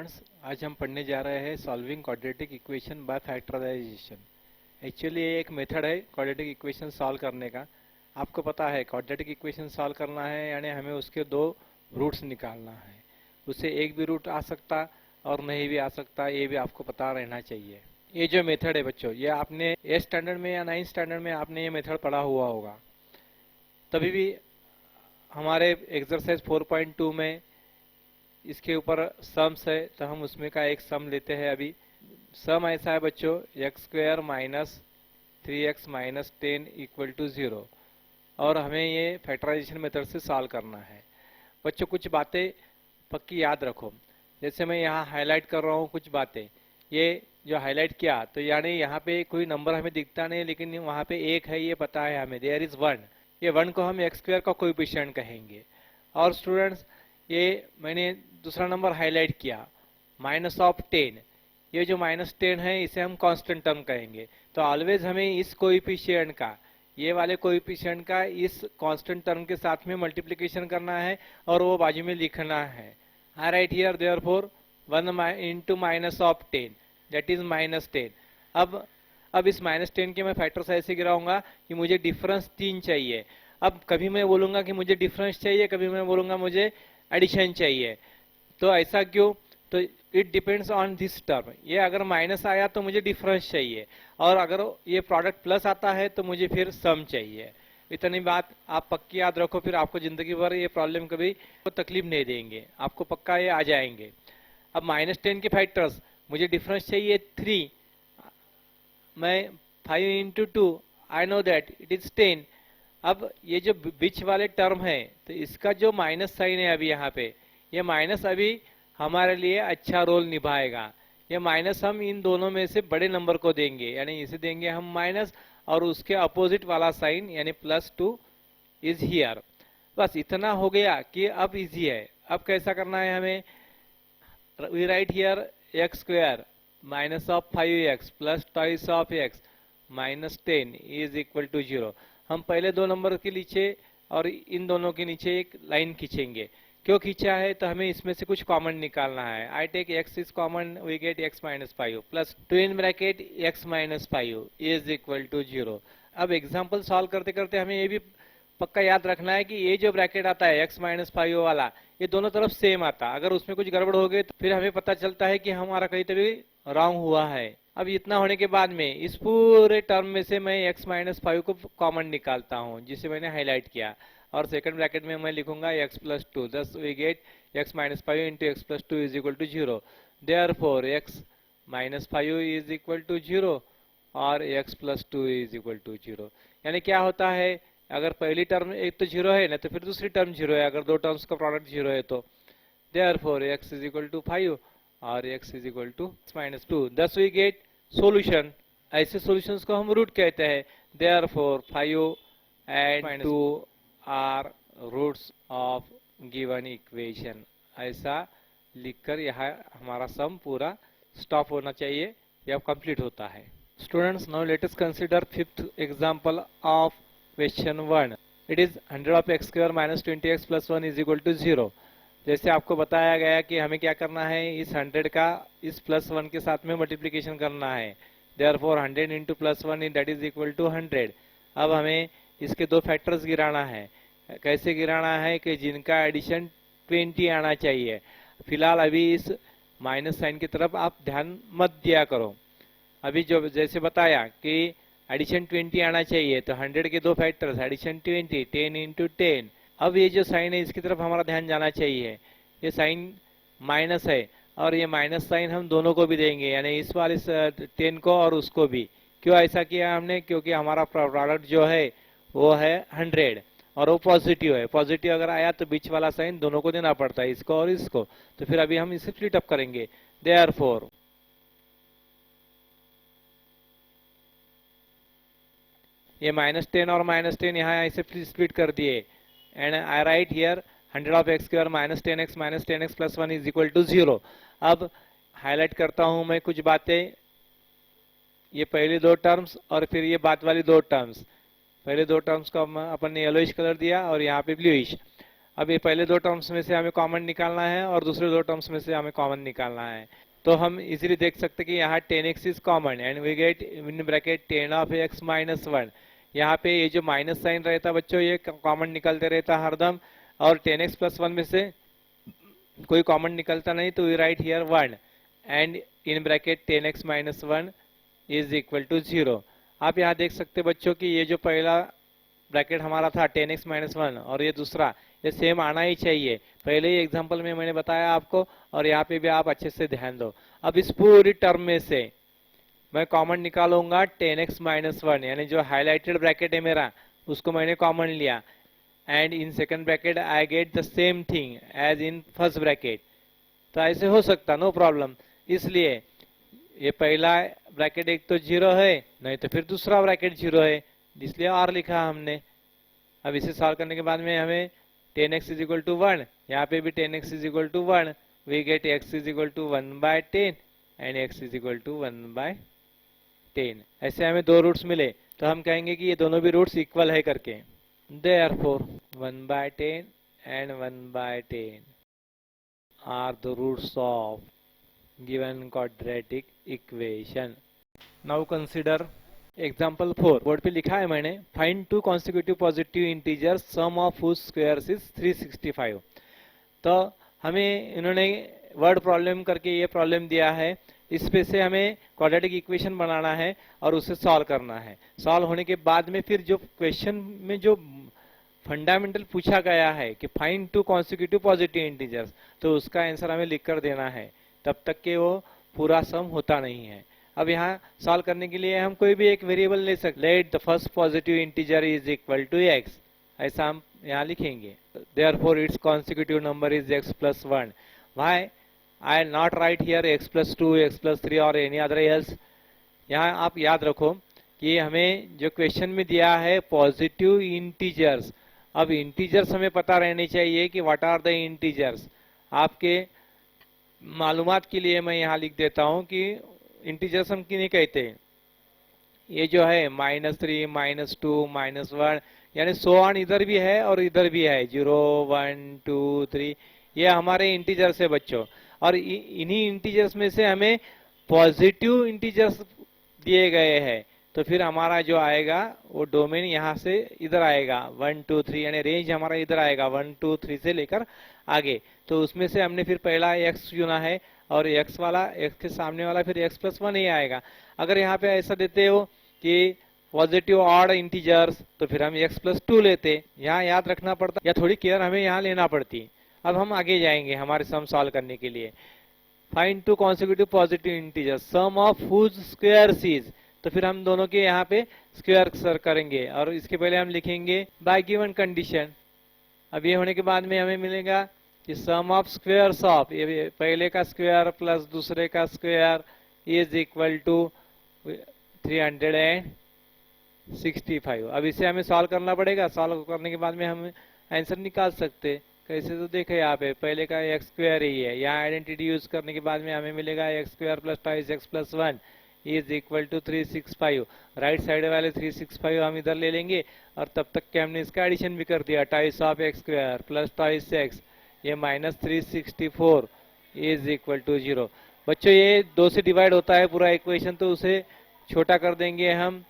Students, आज हम पढ़ने जा रहे हैं solving quadratic equation by factorization. Actually ये एक मेथड है क्वाड्रेटिक इक्वेशन सॉल्व करने का। आपको पता है क्वाड्रेटिक इक्वेशन सॉल्व करना है यानी हमें उसके दो रूट्स निकालना है। उससे एक भी रूट आ सकता और नहीं भी आ सकता, ये भी आपको पता रहना चाहिए। ये जो मेथड है बच्चों, ये आपने 8th स्टैंडर्ड में या 9th स्टैंडर्ड में आपने ये मेथड पढ़ा हुआ होगा। तभी भी हमारे एक्सरसाइज 4.2 में इसके ऊपर सम्स है, तो हम उसमें का एक सम लेते हैं। अभी सम ऐसा है बच्चों, x square minus 3x minus 10 equal to 0, और हमें ये फैक्टराइजेशन मेथड से सॉल्व करना है। बच्चों कुछ बातें पक्की याद रखो, जैसे मैं यहाँ हाईलाइट कर रहा हूँ कुछ बातें। ये जो हाईलाइट किया तो यानी यहाँ पे कोई नंबर हमें दिखता नहीं, लेकिन वहाँ पे एक है ये पता है हमें, देयर इज 1। ये 1 को हम एक्स स्क्वायर का कोएफिशिएंट कहेंगे। और स्टूडेंट्स, ये मैंने दूसरा नंबर हाईलाइट किया माइनस ऑफ 10। ये जो माइनस 10 है इसे हम कांस्टेंट टर्म कहेंगे। तो ऑलवेज हमें इस कोएफिशिएंट का, ये वाले कोएफिशिएंट का इस कांस्टेंट टर्म के साथ में मल्टीप्लिकेशन करना है और वो बाजू में लिखना है। I write here therefore 1 into minus of 10 that is minus 10। अब इस माइनस 10 के मैं फैक्टर्स ऐसे गिराऊंगा कि मुझे डिफरेंस 3 चाहिए। अब कभी मैं बोलूंगा कि मुझे डिफरेंस चाहिए, कभी मैं बोलूंगा मुझे एडिशन चाहिए। तो ऐसा क्यों? तो it depends on this term. ये अगर माइनस आया तो मुझे डिफरेंस चाहिए, और अगर ये प्रोडक्ट प्लस आता है तो मुझे फिर सम चाहिए। इतनी बात आप पक्की याद रखो, फिर आपको जिंदगी भर ये प्रॉब्लम कभी तकलीफ नहीं देंगे, आपको पक्का ये आ जाएंगे। अब माइनस 10 के फैक्टर्स, मुझे डिफरेंस चाहिए 3, मैं 5 into 2, I know that it is 10। अब ये जो बीच वाले टर्म है तो इसका जो माइनस साइन है अभी यहाँ पे, ये माइनस अभी हमारे लिए अच्छा रोल निभाएगा। ये माइनस हम इन दोनों में से बड़े नंबर को देंगे, यानी इसे देंगे हम माइनस, और उसके अपोजिट वाला साइन यानी +2 इज हियर। बस इतना हो गया कि अब इजी है। अब कैसा करना है हमें? We write here x square minus of 5x plus twice of x minus 10 is equal to 0। हम पहले दो नंबर के नीचे और इन दोनों के नीचे एक लाइन खींचेंगे। क्यों खींचा है? तो हमें इसमें से कुछ कॉमन निकालना है। I take x is common, we get x minus 5 plus 2 in bracket x minus 5 is equal to 0। अब एग्जाम्पल सॉल्व करते करते हमें ये भी पक्का याद रखना है कि ये जो ब्रैकेट आता है x माइनस 5 वाला, ये दोनों तरफ सेम आता। अगर उसमें कुछ गड़बड़ हो गई तो फिर हमें पता चलता है कि हमारा कहीं तो भी रॉन्ग हुआ है। अब इतना होने के बाद में इस पूरे टर्म में से मैं x माइनस 5 को कॉमन निकालता हूँ, जिसे मैंने हाईलाइट किया, और सेकंड ब्रैकेट में मैं लिखूंगा x plus 2, thus we get x minus 5 into x plus 2 is equal to 0। Therefore x minus 5 is equal to 0 और x plus 2 is equal to 0। यानी क्या होता है, अगर पहली टर्म एक तो 0 है ना, तो फिर दूसरी टर्म 0 है। अगर दो टर्म्स का प्रोडक्ट 0 है तो therefore x is equal to 5 और x is equal to minus 2। Thus we get solution. ऐसे सॉल्यूशंस को हम रूट कहते हैं। Therefore 5 and 2 are roots of given equation. ऐसा लिखकर यहाँ हमारा सम पूरा स्टॉप होना चाहिए या कंप्लीट होता है। Students, now let us consider fifth example of question 1। It is 100 of x square minus 20x plus 1 is equal to 0। जैसे आपको बताया गया कि हमें क्या करना है, इस 100 का इस प्लस 1 के साथ में मल्टीप्लिकेशन करना है। Therefore 100 into plus 1 that is equal to 100। अब हमें इसके दो फैक्टर्स गिराना है। कैसे गिराना है कि जिनका एडिशन 20 आना चाहिए। फिलहाल अभी इस माइनस साइन की तरफ आप ध्यान मत दिया करो। अभी जो जैसे बताया कि एडिशन 20 आना चाहिए, तो 100 के दो फैक्टर्स एडिशन 20, 10 इंटू 10। अब ये जो साइन है इसकी तरफ हमारा ध्यान जाना चाहिए। ये साइन माइनस है और ये माइनस साइन हम दोनों को भी देंगे, यानी इस वाले 10 को और उसको भी। क्यों ऐसा किया हमने? क्योंकि हमारा प्रोडक्ट जो है वो है 100 और वो पॉजिटिव है। पॉजिटिव अगर आया तो बीच वाला साइन दोनों को देना पड़ता है, इसको और इसको। तो फिर अभी हम इसे स्प्लिट अप करेंगे। देयरफॉर ये माइनस 10 और माइनस 10 यहाँ ऐसे स्प्लिट कर दिए, and I write here 100 of x square minus 10x plus 1 is equal to 0। अब हाईलाइट करता हूं मैं कुछ बातें। ये पहले दो टर्म्स और फिर ये बाद वाली दो टर्म्स। पहले दो टर्म्स को अपन ने येलोइश कलर दिया और यहाँ पे ब्लूइश। अब ये पहले दो टर्म्स में से हमें कॉमन निकालना है और दूसरे दो टर्म्स में से हमें कॉमन निकालना है। तो हम इजीली देख सकते कि यहाँ 10x is common and we get in bracket 10 of x minus 1। यहाँ पे ये जो माइनस साइन रहता बच्चों ये कॉमन निकलते रहता हरदम, और 10x प्लस 1 में से कोई कॉमन निकलता नहीं, तो we write here 1 and in bracket 10x minus 1 is equal to 0। आप यहाँ देख सकते बच्चों कि ये जो पहला ब्रैकेट हमारा था 10x माइनस 1 और ये दूसरा, ये सेम आना ही चाहिए। पहले ही एग्जांपल में मैंने बताया आपको, और यहाँ पे भी आप अच्छे से ध्यान दो। अब इस पूरी टर्म में से मैं कॉमन निकालूंगा 10x माइनस 1, यानी जो हाईलाइटेड ब्रैकेट है मेरा उसको मैंने कॉमन लिया, and in second bracket I get the same thing as in first bracket. तो ऐसे हो सकता, नो प्रॉब्लम। इसलिए ये पहला ब्रैकेट एक तो 0 है, नहीं तो फिर दूसरा ब्रैकेट 0 है, इसलिए और लिखा हमने। अब इसे सॉल्व करने के बाद में हमें 10x इज इक्वल टू 1, यहाँ पे भी 10x is equal to 1, we get x is equal to 1/10 and x is equal to 1/10। ऐसे हमें दो रूट्स मिले, तो हम कहेंगे कि ये दोनों भी रूट्स इक्वल है करके। Therefore 1/10 and 1/10 are the roots of given quadratic equation. Now consider example 4। Board पे लिखा है मैंने, find two consecutive positive integers sum of whose squares is 365। तो हमें इन्होंने वर्ड प्रॉब्लम करके ये प्रॉब्लम दिया है, इस पे से हमें क्वाड्रेटिक इक्वेशन बनाना है और उसे सॉल्व करना है। सॉल्व होने के बाद में फिर जो क्वेश्चन में जो फंडामेंटल पूछा गया है कि find two consecutive positive integers, तो उसका आंसर हमें लिख कर देना है, तब तक के वो पूरा सम होता नहीं है। अब यहाँ सॉल्व करने के लिए हम कोई भी एक वेरिएबल ले सकते, let the first positive integer is equal to x, ऐसा हम यहाँ लिखेंगे। Therefore its consecutive number is x plus 1। Why I not write here x plus 2, x plus 3 और एनी अदर एल्स। यहाँ आप याद रखो कि हमें जो क्वेश्चन में दिया है पॉजिटिव इंटीजर्स, अब इंटीजर्स हमें पता रहने चाहिए कि व्हाट आर द इंटीजर्स। आपके मालूमात के लिए मैं यहाँ लिख देता हूँ कि इंटीजर्स हम किन्हें कहते हैं। ये जो है -3, -2, -1, यानी सो ऑन इधर भी है और इधर भी है, 0, 1, 2, 3, ये हमारे इंटीजर्स है बच्चों। और इन्हीं इंटीजर्स में से हमें पॉजिटिव इंटीजर्स दिए गए हैं, तो फिर हमारा जो आएगा वो डोमेन यहाँ से इधर आएगा 1, 2, 3, यानी रेंज हमारा इधर आएगा 1, 2, 3 से लेकर आगे। तो उसमें से हमने फिर पहला x चुना है, और x वाला, x के सामने वाला फिर x प्लस 1 ही आएगा। अगर यहाँ पे ऐसा देते हो कि पॉजिटिव ऑड इंटीजर्स, तो फिर हम x प्लस 2 लेते, यहाँ याद रखना पड़ता, या थोड़ी केयर हमें यहाँ लेना पड़ती। अब हम आगे जाएंगे हमारे सम सॉल्व करने के लिए। Find two consecutive positive integers sum of whose squares is, तो फिर हम दोनों के यहाँ पे स्क्वायर सर करेंगे, और इसके पहले हम लिखेंगे बाय गिवन कंडीशन। अब ये होने के बाद में हमें मिलेगा कि सम ऑफ स्क्वायर्स ऑफ, ये पहले का स्क्वायर प्लस दूसरे का स्क्वायर इज इक्वल टू 365। अब इसे हमें सॉल्व करना पड़ेगा। सॉल्व करने के बाद में हम आंसर निकाल सकते। कैसे, तो देखे यहाँ पे पहले का एक्स स्क्वायर ही है, यहाँ आइडेंटिटी यूज करने के बाद में हमें मिलेगा x square plus 2x plus 1 is equal to 365। Right side वाले 365 हम इधर ले लेंगे, और तब तक के हमने इसका एडिशन भी कर दिया, 2 of x square plus 2x, ये -364 इज इक्वल टू 0। बच्चों ये 2 से डिवाइड होता है पूरा इक्वेशन, तो उसे छोटा कर देंगे हम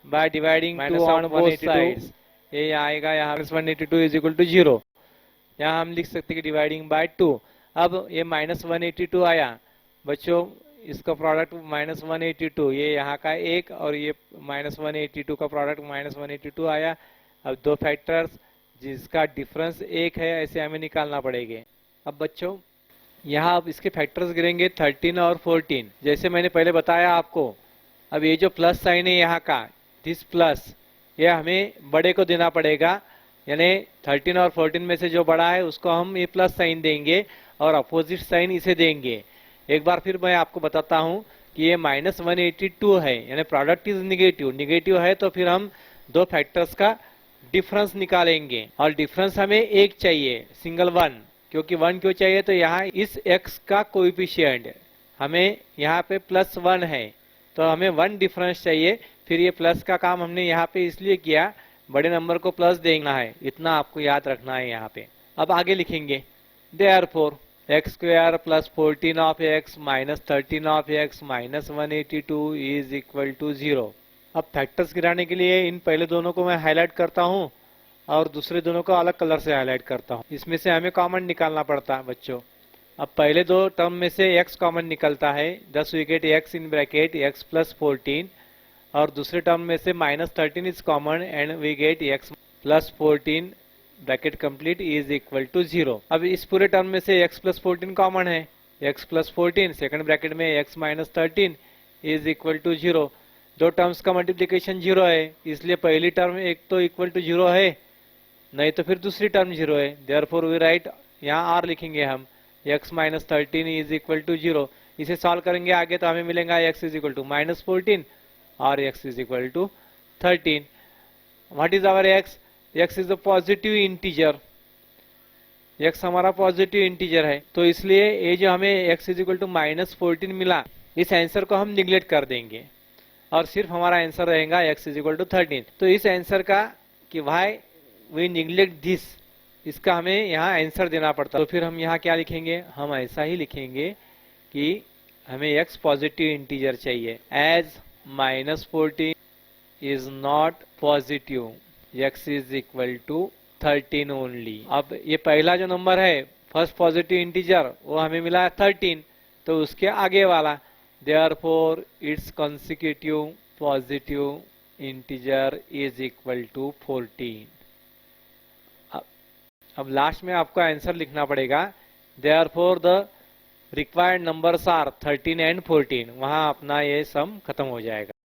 by dividing 2 on both sides. ये आएगा यहाँ -182 इज इक्वल टू 0। यहाँ हम लिख सकते हैं कि डिवाइडिंग बाय 2। अब ये -182 आया बच्चों, इसका प्रोडक्ट -182, ये यहाँ का एक और ये -182 का प्रोडक्ट -182 आया। अब दो फैक्टर्स जिसका डिफरेंस 1 है, ऐसे हमें निकालना पड़ेंगे। अब बच्चों यहाँ अब इसके फैक्टर्स गिरेंगे 13 और 14, जैसे मैंने पहले बताया आपको। अब ये जो प्लस साइन है यहाँ का, दिस प्लस, ये हमें बड़े को देना पड़ेगा, यानी 13 और 14 में से जो बड़ा है उसको हम ये प्लस साइन देंगे और अपोजिट साइन इसे देंगे। एक बार फिर मैं आपको बताता हूँ कि ये -182 है, यानी प्रोडक्ट इज निगेटिव, निगेटिव है तो फिर हम दो फैक्टर्स का डिफरेंस निकालेंगे, और डिफरेंस हमें 1 चाहिए, सिंगल 1। क्योंकि 1 क्यों चाहिए, तो यहाँ इस x का कोएफिशिएंट हमें यहाँ पे +1 है, तो हमें 1 डिफरेंस चाहिए। फिर ये प्लस का काम हमने यहाँ पे इसलिए किया, बड़े नंबर को प्लस देना है, इतना आपको याद रखना है यहाँ पे। अब आगे लिखेंगे therefore x square plus 14 of x minus 13 of x minus 182 is equal to 0। अब फैक्टर्स गिराने के लिए इन पहले दोनों को मैं हाईलाइट करता हूँ और दूसरे दोनों को अलग कलर से हाईलाइट करता हूँ। इसमें से हमें कॉमन निकालना पड़ता है बच्चों। अब पहले दो टर्म में से x कॉमन निकलता है, thus we get x in bracket x plus 14 और दूसरे टर्म में से minus 13 is common and we get x plus 14 bracket complete is equal to 0। अब इस पूरे टर्म में से x प्लस 14 कॉमन है, x प्लस 14 सेकंड ब्रैकेट में x minus 13 is equal to 0। दो टर्म्स का मल्टीप्लिकेशन 0 है, इसलिए पहली टर्म एक तो इक्वल टू 0 है, नहीं तो फिर दूसरी टर्म 0 है। देयरफॉर वी राइट, यहाँ r लिखेंगे हम, x minus 13 is equal to 0। इसे सॉल्व करेंगे आगे तो हमें मिलेगा x is equal to minus 14 और x is equal to 13। What is our x? x is a positive integer, x हमारा पॉजिटिव इंटीजर है, तो इसलिए ये जो हमें x is equal to minus 14 मिला, इस आंसर को हम निगलेक्ट कर देंगे और सिर्फ हमारा आंसर रहेगा x इज इक्वल टू 13। तो इस आंसर का कि वाई वी निगलेक्ट दिस, इसका हमें यहाँ आंसर देना पड़ता। तो फिर हम यहाँ क्या लिखेंगे? हम ऐसा ही लिखेंगे कि हमें x पॉजिटिव इंटीजर चाहिए, as minus 14 is not positive, x is equal to 13 only. अब ये पहला जो नंबर है फर्स्ट पॉजिटिव इंटीजर वो हमें मिला है 13, तो उसके आगे वाला therefore its consecutive positive integer is equal to 14। अब लास्ट में आपको आंसर लिखना पड़ेगा, therefore the required numbers are 13 and 14, वहां अपना ये सम खत्म हो जाएगा।